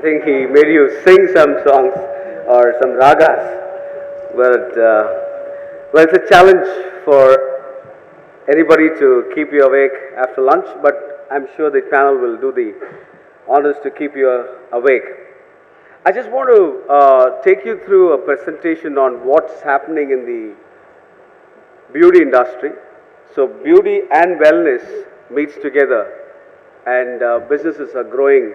think he made you sing some songs or some ragas. But, well, it's a challenge for anybody to keep you awake after lunch, but I'm sure the panel will do the honors to keep you awake. I just want to take you through a presentation on what's happening in the beauty industry. So beauty and wellness meets together, and businesses are growing.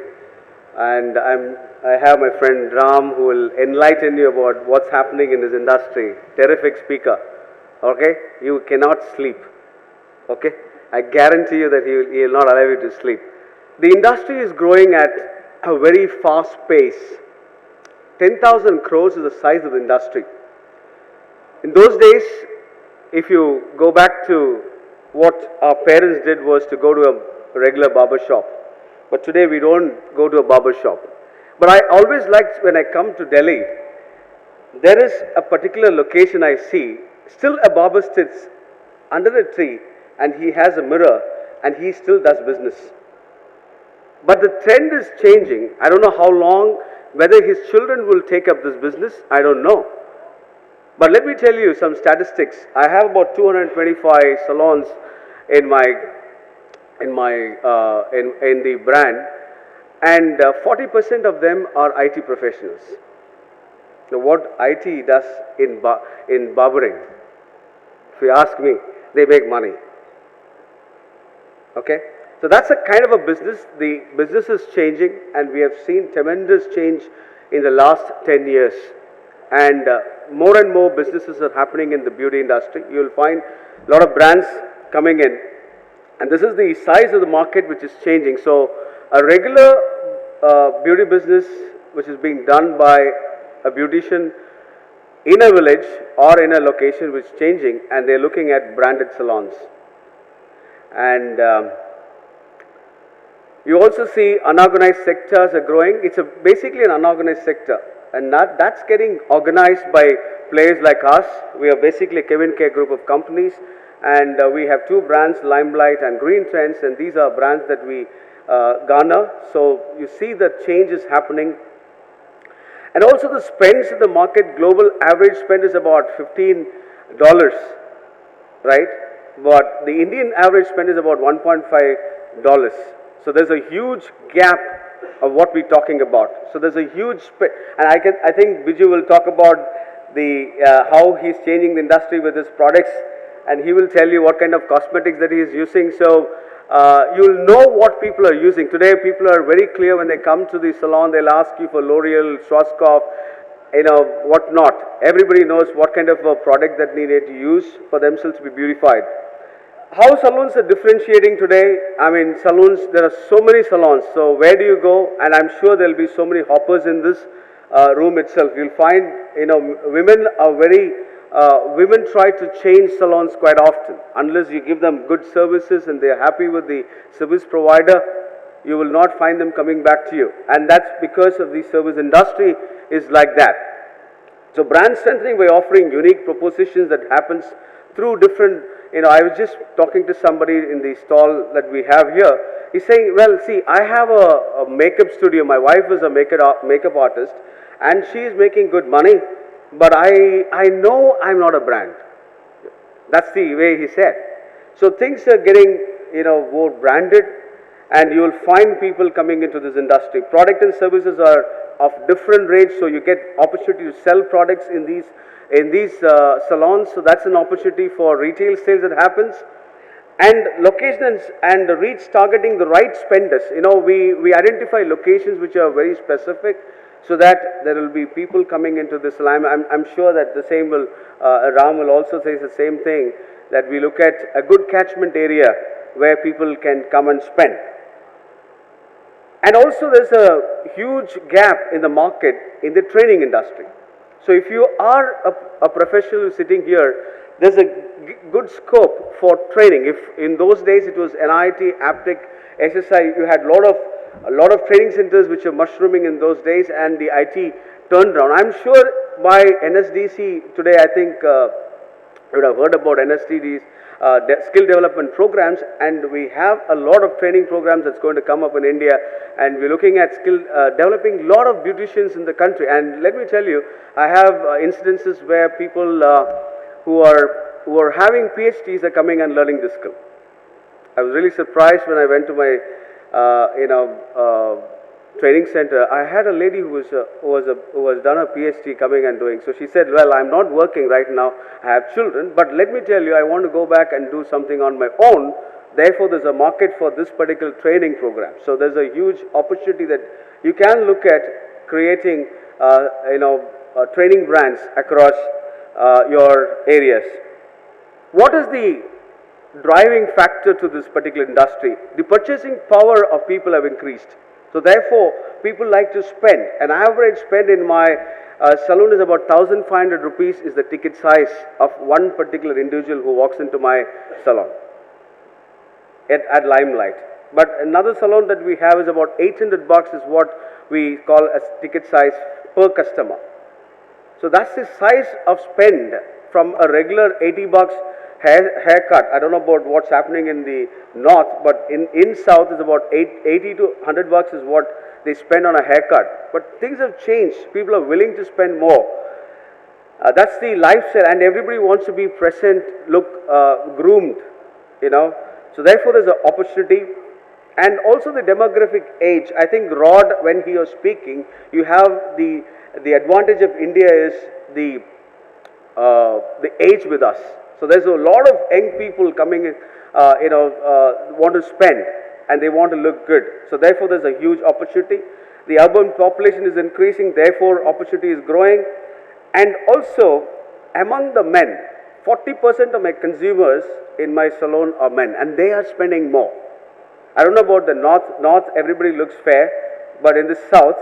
And I have my friend Ram who will enlighten you about what's happening in this industry. Terrific speaker. Okay, you cannot sleep. Okay, I guarantee you that he will not allow you to sleep. The industry is growing at a very fast pace. 10,000 crores is the size of the industry. In those days, if you go back to what our parents did was to go to a regular barber shop. But today we don't go to a barber shop. But I always liked when I come to Delhi, there is a particular location I see, still a barber sits under a tree and he has a mirror and he still does business. But the trend is changing. I don't know how long, whether his children will take up this business, I don't know. But let me tell you some statistics. I have about 225 salons in the brand, and 40% of them are IT professionals. Now, what IT does in barbering, if you ask me, they make money. Okay, so that's a kind of a business. The business is changing, and we have seen tremendous change in the last 10 years. And more and more businesses are happening in the beauty industry. You will find a lot of brands coming in. And this is the size of the market which is changing. So a regular beauty business which is being done by a beautician in a village or in a location which is changing, and they're looking at branded salons. And you also see unorganized sectors are growing. It's basically an unorganized sector, and that's getting organized by players like us. We are basically a Cavinkare Group of companies. And we have two brands, Limelight and Green Trends, and these are brands that we garner. So you see the change is happening. And also the spends in the market, global average spend is about $15, right? But the Indian average spend is about $1.5. So there's a huge gap of what we're talking about. So there's a huge spend, and I think Biju will talk about the how he's changing the industry with his products. And he will tell you what kind of cosmetics that he is using. So you'll know what people are using. Today people are very clear when they come to the salon, they'll ask you for L'Oreal, Schwarzkopf, what not. Everybody knows what kind of a product that they need to use for themselves to be beautified. How salons are differentiating today? I mean, salons, there are so many salons. So where do you go? And I'm sure there'll be so many hoppers in this room itself. You'll find, women are women try to change salons quite often. Unless you give them good services and they're happy with the service provider, you will not find them coming back to you. And that's because of the service industry is like that. So brand strengthening by offering unique propositions that happens through different, I was just talking to somebody in the stall that we have here. He's saying, well, see, I have a makeup studio. My wife is a makeup artist and she is making good money. But I know I'm not a brand. That's the way he said. So things are getting, more branded, and you will find people coming into this industry. Product and services are of different range, so you get opportunity to sell products in these salons. So that's an opportunity for retail sales that happens. And locations and reach targeting the right spenders. We identify locations which are very specific, so that there will be people coming into this salon. I'm sure that the same will, Ram will also say the same thing, that we look at a good catchment area where people can come and spend. And also there's a huge gap in the market in the training industry. So if you are a professional sitting here, there's a good scope for training. If in those days it was NIT, APTEC, SSI, you had a lot of training centers which are mushrooming in those days, and the IT turned around. I'm sure by NSDC today, I think you would have heard about skill development programs, and we have a lot of training programs that's going to come up in India, and we're looking at developing a lot of beauticians in the country. And let me tell you, I have incidences where people who are having PhDs are coming and learning this skill. I was really surprised when I went to my training center. I had a lady who has done a PhD coming and doing. So she said, well, I'm not working right now, I have children, but let me tell you, I want to go back and do something on my own. Therefore, there's a market for this particular training program. So there's a huge opportunity that you can look at creating training brands across your areas. What is the driving factor to this particular industry? The purchasing power of people have increased. So therefore, people like to spend. An average spend in my salon is about 1,500 rupees is the ticket size of one particular individual who walks into my salon at Limelight. But another salon that we have is about 800 bucks is what we call as ticket size per customer. So that's the size of spend from a regular 80 bucks haircut. I don't know about what's happening in the north, but in south is about 80 to 100 bucks is what they spend on a haircut. But things have changed. People are willing to spend more. That's the lifestyle, and everybody wants to be present, look groomed, So therefore, there's an opportunity. And also the demographic age. I think Rod, when he was speaking, you have the advantage of India is the age with us. So there's a lot of young people coming in, want to spend and they want to look good. So therefore, there's a huge opportunity. The urban population is increasing, therefore, opportunity is growing. And also, among the men, 40% of my consumers in my salon are men, and they are spending more. I don't know about the north, everybody looks fair, but in the south,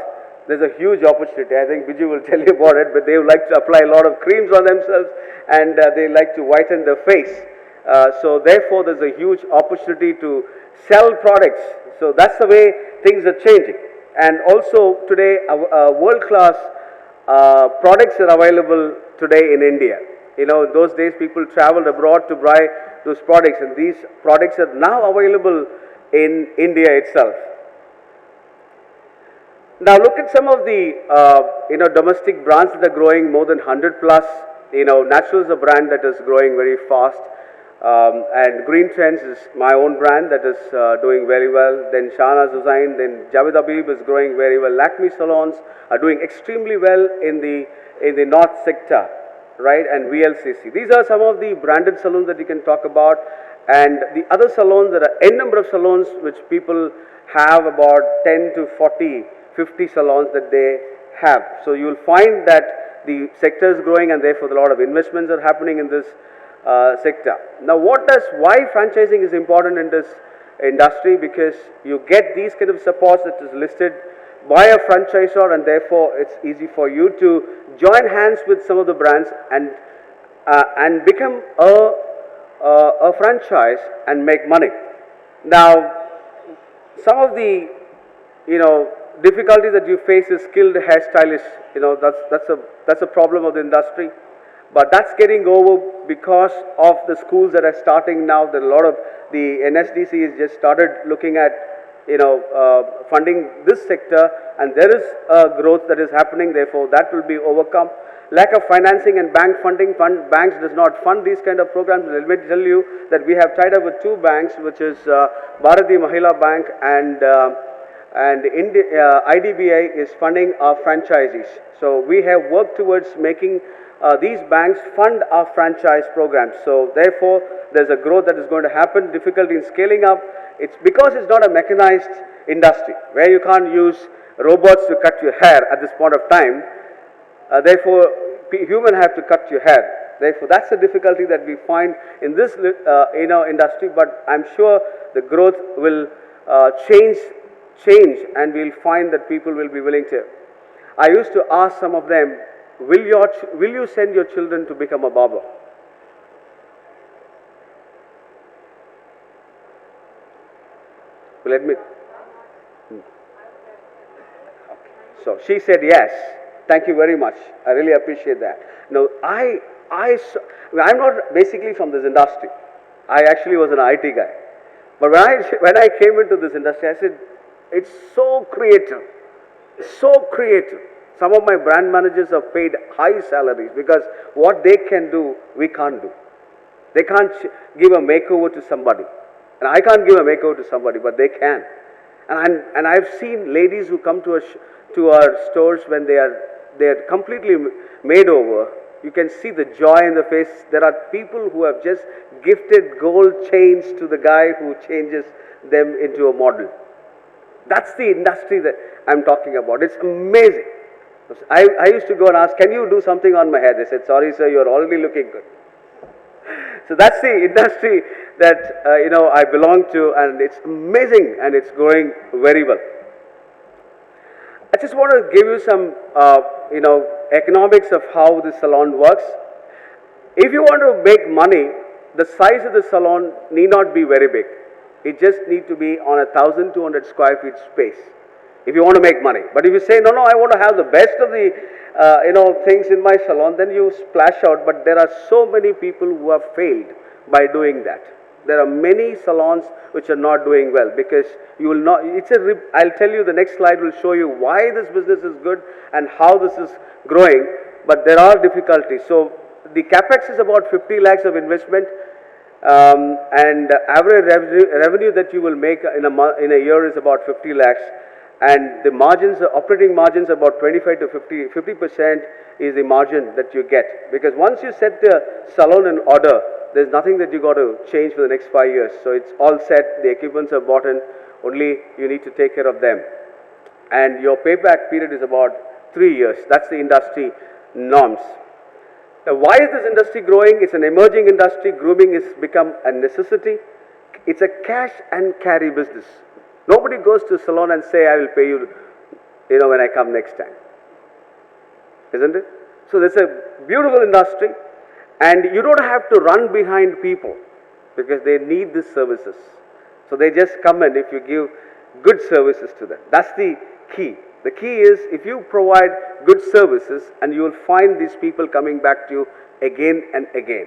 there's a huge opportunity. I think Biju will tell you about it, but they would like to apply a lot of creams on themselves, and they like to whiten their face. So therefore, there's a huge opportunity to sell products. So that's the way things are changing. And also today, world-class products are available today in India. Those days people traveled abroad to buy those products, and these products are now available in India itself. Now look at some of the domestic brands that are growing more than 100 plus. Natural is a brand that is growing very fast, and Green Trends is my own brand that is doing very well. Then Shahnaaz Hussain, then Javed Habib is growing very well. Lakme salons are doing extremely well in the north sector, right? And VLCC. These are some of the branded salons that you can talk about. And the other salons, there are n number of salons which people have, about 10 to 40, 50 salons that they have. So you will find that the sector is growing, and therefore a lot of investments are happening in this sector. Now why franchising is important in this industry? Because you get these kind of supports that is listed by a franchisor, and therefore it's easy for you to join hands with some of the brands and become a franchise and make money. Now, some of the difficulties that you face is skilled hairstylists. That's a problem of the industry, but that's getting over because of the schools that are starting now. That a lot of the NSDC has just started looking at funding this sector, and there is a growth that is happening. Therefore, that will be overcome. Lack of financing and bank funding. Banks does not fund these kind of programs. Let me tell you that we have tied up with two banks, which is Bharati Mahila Bank and IDBI is funding our franchisees. So we have worked towards making these banks fund our franchise programs. So therefore, there's a growth that is going to happen. Difficulty in scaling up. It's because it's not a mechanized industry where you can't use robots to cut your hair at this point of time. Therefore, human have to cut your hair. Therefore, that's the difficulty that we find in this industry. But I'm sure the growth will change, and we'll find that people will be willing to. I used to ask some of them, will you send your children to become a barber? Will admit. Okay. So she said yes. Thank you very much. I really appreciate that. Now I'm not basically from this industry. I actually was an IT guy. But when I came into this industry, I said, it's so creative, so creative. Some of my brand managers are paid high salaries because what they can do, we can't do. They can't give a makeover to somebody. And I can't give a makeover to somebody, but they can. And I've seen ladies who come to our stores when they are completely made over. You can see the joy in the face. There are people who have just gifted gold chains to the guy who changes them into a model. That's the industry that I'm talking about. It's amazing. I used to go and ask, can you do something on my head? They said, sorry sir, you're already looking good. So that's the industry that I belong to, and it's amazing and it's growing very well. I just want to give you some economics of how the salon works. If you want to make money, the size of the salon need not be very big. It just need to be on 1,200 square feet space if you want to make money. But if you say, no, I want to have the best of the things in my salon, then you splash out. But there are so many people who have failed by doing that. There are many salons which are not doing well because you will not, I'll tell you, the next slide will show you why this business is good and how this is growing, but there are difficulties. So the capex is about 50 lakhs of investment, and average revenue that you will make in a year is about 50 lakhs. And the margins, operating margins, about 25 to 50% is the margin that you get. Because once you set the salon in order, there's nothing that you got to change for the next 5 years. So it's all set, the equipments are bought in, only you need to take care of them. And your payback period is about 3 years. That's the industry norms. Now, why is this industry growing? It's an emerging industry. Grooming has become a necessity. It's a cash and carry business. Nobody goes to a salon and say, I will pay you, when I come next time. Isn't it? So it's a beautiful industry, and you don't have to run behind people because they need these services. So they just come in if you give good services to them. That's the key. The key is if you provide good services, and you will find these people coming back to you again and again.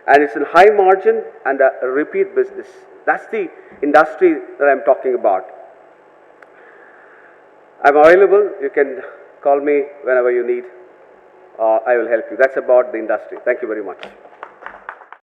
And it's a high margin and a repeat business. That's the industry that I'm talking about. I'm available. You can call me whenever you need. I will help you. That's about the industry. Thank you very much.